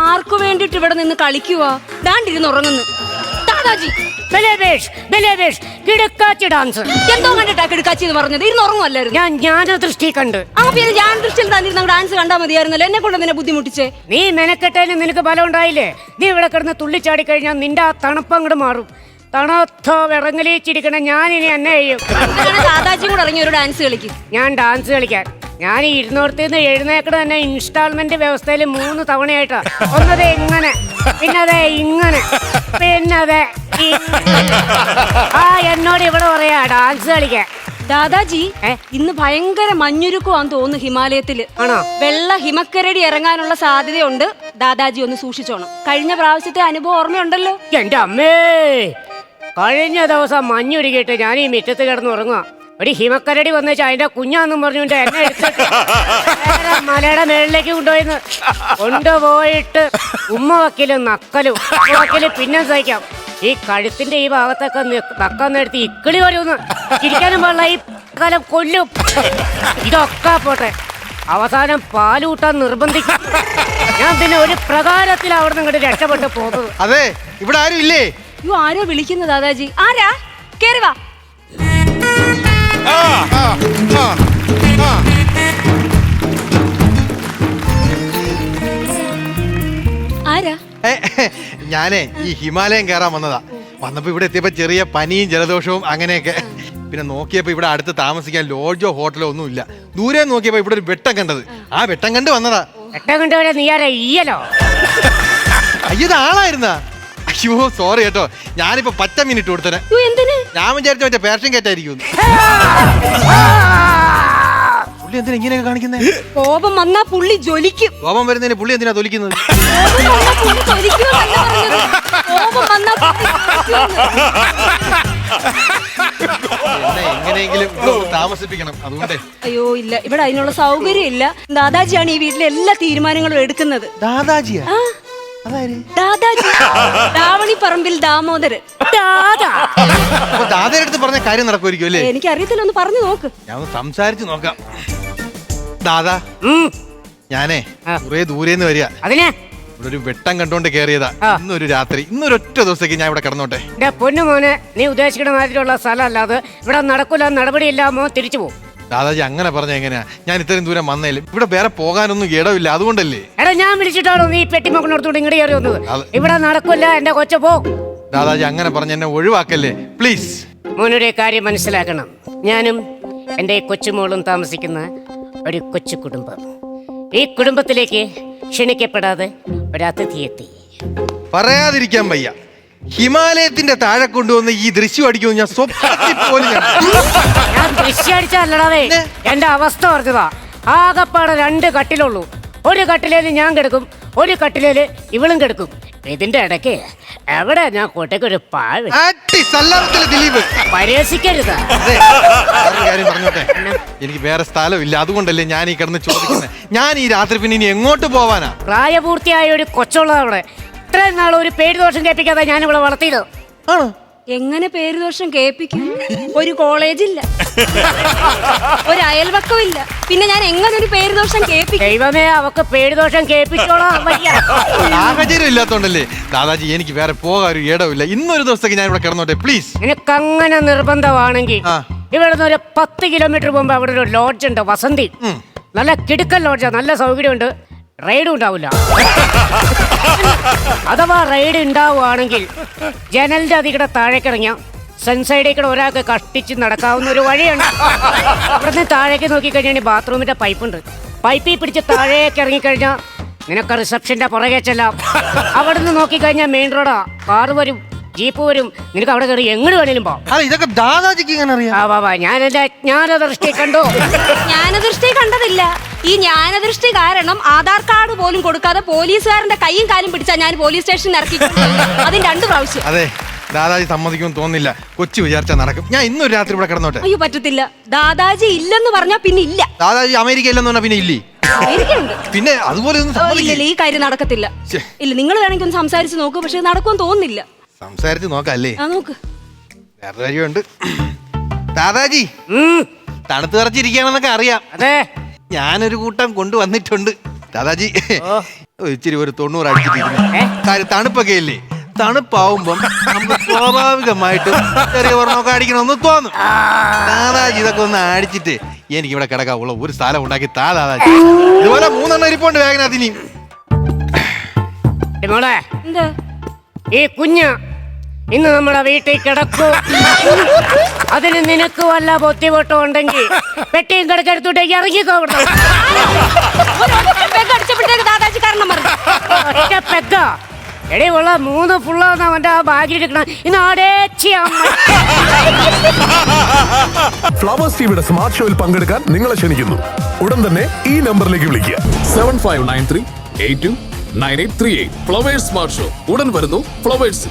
ആർക്കു വേണ്ടിട്ട് ഇവിടെ നിന്ന് കളിക്കുവാ? ദാണ്ടിരുന്ന് ഉറങ്ങുന്നു. ദാദാജി ഡാൻസ് എന്തോ കണ്ടിട്ടാ കിടക്കാച്ചി എന്ന് പറഞ്ഞത്? ഇരുന്ന് ഉറങ്ങുമല്ലായിരുന്നു. ഞാൻ ജ്ഞാനദൃഷ്ടി കണ്ട്. ആ പിന്നെ ഞാൻ ദൃഷ്ടിയിൽ തന്നിരുന്ന ഡാൻസ് കണ്ടാൽ മതിയായിരുന്നല്ലോ. എന്നെ കൊണ്ട് നിന്നെ ബുദ്ധിമുട്ടിച്ചേ. നീ മെനക്കെട്ടതിന് നിനക്ക് ബലം ഉണ്ടായില്ലേ? നീ ഇവിടെ കിടന്ന് തുള്ളിച്ചാടി കഴിഞ്ഞാൽ നിന്റെ ആ തണുപ്പ് അങ്ങോട്ട് മാറും. തണുത്തോ വിറങ്ങലിച്ചിരിക്കണം. ഞാനിനി എന്നെ ചെയ്യും. ദാദാജിയും കൂടെ ഇറങ്ങി ഒരു ഡാൻസ് കളിക്കും. ഞാൻ ഡാൻസ് കളിക്കാൻ ഞാൻ ഇരുന്നോടത്തുനിന്ന് എഴുന്നേക്കണ തന്നെ ഇൻസ്റ്റാൾമെന്റ് വ്യവസ്ഥയിൽ 3 തവണയായിട്ടാ. ഒന്നതേ ഇങ്ങനെ, പിന്നതേ ഇങ്ങനെ, പിന്നതേ ആ എന്നോട് ഇവിടെ പറയാ ഡാൻസ് കളിക്കാൻ. ദാദാജി ഇന്ന് ഭയങ്കര മഞ്ഞുരുക്കുവാന്ന് തോന്നുന്നു ഹിമാലയത്തില്. ആണോ? വെള്ള ഹിമക്കരടി ഇറങ്ങാനുള്ള സാധ്യതയുണ്ട്. ദാദാജി ഒന്ന് സൂക്ഷിച്ചോണം. കഴിഞ്ഞ പ്രാവശ്യത്തെ അനുഭവം ഓർമ്മയുണ്ടല്ലോ? എന്റെ അമ്മേ, കഴിഞ്ഞ ദിവസം മഞ്ഞുരുകിയിട്ട് ഞാൻ ഈ മുറ്റത്ത് കിടന്ന് ഉറങ്ങുക. ഒരു ഹിമക്കരടി വന്നു അതിന്റെ കുഞ്ഞാന്നും പറഞ്ഞുകൊണ്ട് എന്നെ എടുത്തിട്ട് മലയുടെ മേളിലേക്ക് കൊണ്ടുപോയിട്ട് ഉമ്മ വക്കലും നക്കലും വക്കലും പിന്നെ സഹിക്കാം. ഈ കഴുത്തിന്റെ ഈ ഭാഗത്തൊക്കെ നക്കാൻ നേരത്ത് ഇക്കിളി വരുമെന്ന് ചിരിക്കാനും പാടില്ല. ഈ കാലം കൊല്ലും. ഇതൊക്കെ പോട്ടെ, അവസാനം പാലൂട്ടാൻ നിർബന്ധിക്കും. ഞാൻ പിന്നെ ഒരു പ്രകാരത്തിൽ അവിടെ നിന്ന് ഇങ്ങോട്ട് രക്ഷപ്പെട്ട് പോകുന്നത്. അതെ, ഇവിടെ ആരും ഇല്ലേ? അയ്യോ, ആരോ വിളിക്കുന്നു. ദാദാജി ആരാ? കേറി വാ. ആരാ? ഞാനേ ഈ ഹിമാലയം കയറാൻ വന്നതാ. വന്നപ്പോ ഇവിടെ എത്തിയപ്പോ ചെറിയ പനിയും ജലദോഷവും അങ്ങനെയൊക്കെ. പിന്നെ നോക്കിയപ്പോ ഇവിടെ അടുത്ത് താമസിക്കാൻ ലോഡ്ജോ ഹോട്ടലോ ഒന്നും ഇല്ല. ദൂരെ നോക്കിയപ്പോ ഇവിടെ ഒരു വെട്ടം കണ്ടത്. ആ വെട്ടം കണ്ട് വന്നതാ. വെട്ടം കണ്ടുപോലെ നീ ആരാ? ഈയലോ? അയ്യത് ആളായിരുന്നാ? അയ്യോ സോറി കേട്ടോ, ഞാനിപ്പോ 10 മിനിറ്റ് കൊടുത്തനെ. ഞാൻ വിചാരിച്ച മറ്റേ പേർഷ്യൻ കേറ്റായിരിക്കും. പുള്ളി എന്തിനാ ഇങ്ങനെയൊക്കെ കാണിക്കുന്നേ? കോപം വന്നാ പുള്ളി ജ്വലിക്കും. കോപം വരുന്നതിന് പുള്ളി എന്തിനാ തൊലിക്കുന്നത്? എങ്ങനെയെങ്കിലും താമസിപ്പിക്കണം, അതുകൊണ്ടേ. അയ്യോ ഇല്ല, ഇവിടെ അതിനുള്ള സൗകര്യം ഇല്ല. ദാദാജിയാണ് ഈ വീട്ടിലെ എല്ലാ തീരുമാനങ്ങളും എടുക്കുന്നത്. ദാദാജിയാ? ദാദാജി രാവണിപ്പറമ്പിൽ ദാമോദരൻ. ദാദയുടെ അടുത്ത് പറഞ്ഞ കാര്യം നടക്കുമായിരിക്കും അല്ലേ? എനിക്കറിയത്തില്ല, ഒന്ന് പറഞ്ഞു നോക്ക്. ഞാൻ ഒന്ന് സംസാരിച്ചു നോക്കാം. ദാദാ, ഞാനേ കുറെ ദൂരേന്ന് വരിക. അതിനെ ഇവിടെ ഒരു വെട്ടം കണ്ടോണ്ട് കേറിയതാ. ഇന്നൊരു രാത്രി, ഇന്നൊരൊറ്റ ദിവസത്തേക്ക് ഞാൻ ഇവിടെ കിടന്നോട്ടെ. പൊന്നു മോനെ, നീ ഉദ്ദേശിക്കുന്ന മാതിരിയുള്ള സ്ഥലം അല്ലാതെ ഇവിടെ നടക്കൂല, നടപടിയില്ലാമോ തിരിച്ചു പോകും. ദാദാജി അങ്ങനെ പറഞ്ഞ എങ്ങനെയാ? ഞാൻ ഇത്രയും ദൂരം വന്നേലും ഇവിടെ വേറെ പോകാനൊന്നും ഇടവില്ല, അതുകൊണ്ടല്ലേ. എടാ, ഞാൻ വിളിച്ചിട്ടാണോ നീ പെട്ടിമോക്കണോടത്തോട് ഇങ്ങോട്ട് കയറി വന്നത്? ഇവിടെ നടക്കില്ല, എന്റെ കൊച്ചു പോ. ദാദാജി അങ്ങനെ പറഞ്ഞ എന്നെ ഒഴിവാക്കല്ലേ പ്ലീസ്. മോനൊരു കാര്യം മനസ്സിലാക്കണം. ഞാനും എൻ്റെ കൊച്ചുമോളും താമസിക്കുന്ന ഒരു കൊച്ചു കുടുംബം. ഈ കുടുംബത്തിലേക്ക് ക്ഷണിക്കപ്പെടാതെ ഒരു അതിഥി എത്തി. പറയാതിരിക്കാൻ വയ്യ, ഹിമാലയത്തിന്റെ താഴെ കൊണ്ടുവന്ന് ഈ ദൃശ്യം അടിക്കുമെന്ന് ഞാൻ സ്വപ്നത്തിൽ പോലും ഞാൻ ദൃശ്യം അടിച്ചല്ലടാവേ, എന്റെ അവസ്ഥ പറഞ്ഞതാ. ആകപ്പാടെ 2 കട്ടിലുള്ളൂ. ഒരു കട്ടിലേല് ഞാൻ കിടക്കും, ഒരു കട്ടിലേല് ഇവളും കിടക്കും. ഇതിന്റെ ഇടയ്ക്ക് എവിടെ ഞാൻ കോട്ടയ്ക്കൊരു പാഴ് പരിഹസിക്കരുത്. കാര്യം പറഞ്ഞോട്ടെ, എനിക്ക് വേറെ സ്ഥലമില്ല, അതുകൊണ്ടല്ലേ ഞാൻ ഈ കിടന്ന് ചോദിക്കുന്നത്. ഞാൻ ഈ രാത്രി പിന്നെ ഇനി എങ്ങോട്ട് പോവാനാ? പ്രായപൂർത്തിയായ ഒരു കൊച്ചുള്ളത് അവിടെ. ഇത്രയും നാൾ ഒരു പേര് ദോഷം കേൾപ്പിക്കാതെ ഞാൻ ഇവിടെ വളർത്തിയത്. ആണോ? എങ്ങനെ പേര് ദോഷം കേൾപ്പിക്കും? ഒരു കോളേജില്ല, ഒരു അയൽവക്കമില്ല, പിന്നെ ഞാൻ എങ്ങനെ ഒരു പേര് ദോഷം കേൾപ്പിക്കും? ദൈവമേ, അവക്ക് പേര് ദോഷം കേൾപ്പിച്ചോളാം. സാഹചര്യം ഇല്ലാത്തോണ്ടല്ലേ ദാദാജി, എനിക്ക് വേറെ പോകാൻ ഒരു ഇടവില്ല. ഇന്നൊരു ദിവസത്തേക്ക് ഞാൻ ഇവിടെ കിടന്നോട്ടെ പ്ലീസ്. നിനക്കങ്ങനെ നിർബന്ധമാണെങ്കിൽ ഇവിടെ നിന്ന് ഒരു 10 കിലോമീറ്റർ മുമ്പ് അവിടെ ഒരു ലോഡ്ജ് ഉണ്ട്, വസന്തി. നല്ല കിടുക്കൻ ലോഡ്ജാ, നല്ല സൗകര്യമുണ്ട്. റൈഡ് ഉണ്ടാവില്ല. അഥവാ റൈഡ് ഉണ്ടാവുകയാണെങ്കിൽ ജനലിന്റെ അതികൂടെ താഴേക്കിറങ്ങിയ സൺസൈഡിൽ ഒരാൾക്ക് കഷ്ടിച്ച് നടക്കാവുന്ന ഒരു വഴിയാണ്. അവിടുന്ന് താഴേക്ക് നോക്കിക്കഴിഞ്ഞാൽ ബാത്റൂമിന്റെ പൈപ്പുണ്ട്. പൈപ്പിൽ പിടിച്ച് താഴേക്ക് ഇറങ്ങിക്കഴിഞ്ഞാൽ നിനക്ക് റിസപ്ഷന്റെ പുറകെ ചെല്ലാം. അവിടെ നിന്ന് നോക്കിക്കഴിഞ്ഞാൽ മെയിൻ റോഡാ, കാറ് വരും, ജീപ്പ് വരും. നിനക്ക് അവിടെ കയറി എങ്ങോട്ട് വേണേലും പോ. ഇതൊക്കെ ദാദാജിക്ക് ഇങ്ങനെ അറിയാം? ഞാൻ എന്റെ ജ്ഞാനദൃഷ്ടി കണ്ടു. ജ്ഞാനദൃഷ്ടി കണ്ടതില്ല. ഈ ജ്ഞാനദൃഷ്ടി കാരണം ആധാർ കാർഡ് പോലും കൊടുക്കാതെ പോലീസുകാരന്റെ കൈയും കാലും പിടിച്ചാ ഞാൻ പോലീസ് സ്റ്റേഷനിൽ ഇറക്കി. അതിന് 2 പ്രാവശ്യം. അതെ, ദാദാജി സമ്മതിക്കുമെന്ന് തോന്നുന്നില്ല. കൊച്ചു വിചാരിച്ചാൽ നടക്കും. ഞാൻ ഇന്നൊരു രാത്രി ഇവിടെ കിടന്നോട്ടെ. അയ്യോ പറ്റത്തില്ല. ദാദാജി ഇല്ലെന്ന് പറഞ്ഞാ പിന്നെ ഇല്ല. ദാദാജി അമേരിക്ക ഇല്ലെന്ന് പറഞ്ഞാ പിന്നെ ഇല്ലേ? പിന്നെ അതുപോലെ ഇല്ല, ഈ കാര്യം നടക്കത്തില്ല. ഇല്ല, നിങ്ങൾ വേണമെങ്കിൽ ഒന്ന് സംസാരിച്ച് നോക്കൂ, പക്ഷെ നടക്കുമെന്ന് തോന്നുന്നില്ല. സംസാരിച്ച് നോക്കല്ലേ? നോക്ക്. വേറെ കാര്യമുണ്ട്. ദാദാജി തണുത്ത് നിറച്ചിരിക്കുകയാണെന്നൊക്കെ അറിയാം. അതെ, ഞാനൊരു കൂട്ടം കൊണ്ടുവന്നിട്ടുണ്ട്. ദാദാജി ഇച്ചിരി ഒരു 90 അടിച്ചിട്ടിരിക്കുന്നു. കാര്യം തണുപ്പൊക്കെ ഇല്ലേ, തണുപ്പാവുമ്പം നമുക്ക് സ്വാഭാവികമായിട്ടും ചെറിയ ഒരെണ്ണമൊക്കെ അടിക്കണമെന്ന് തോന്നും. ദാദാജി ഇതൊക്കെ ഒന്ന് അടിച്ചിട്ട് എനിക്ക് ഇവിടെ കിടക്കാവുള്ള ഒരു സ്ഥലം ഉണ്ടാക്കി ദാദാജി. ഇതുപോലെ 3 ഇരിപ്പുണ്ട് വേഗനകത്ത്. ഇനിയും മോളെ, എന്താ ഈ കുഞ്ഞ് ഇന്ന് നമ്മുടെ വീട്ടിൽ കിടക്കൂ. അതിന് നിനക്ക് വല്ല ബുദ്ധിമുട്ടും ഉണ്ടെങ്കിൽ പെട്ടിയും കിടക്കെടുത്തോട്ട് ഇറങ്ങിക്കോ. അടിച്ചപ്പോഴത്തേക്ക് ദാദാജി കാരണം പറഞ്ഞു. പെക്ക എടേ ഉള്ള 3 ഫുള്ളാന്ന് അവന്റെ ആ ബാഗിൽ എടുക്കണം. ഇന്ന് ആടേച്ചി ഫ്ലവേഴ്സ് ടിവിയുടെ സ്മാർട്ട് ഷോയിൽ പങ്കെടുക്കാൻ നിങ്ങളെ ക്ഷണിക്കുന്നു. ഉടൻ തന്നെ ഈ നമ്പറിലേക്ക് വിളിക്കുക. 7593829838. ഫ്ലവേഴ്സ് സ്മാർട്ട് ഷോ ഉടൻ വരുന്നു ഫ്ലവേഴ്സ്.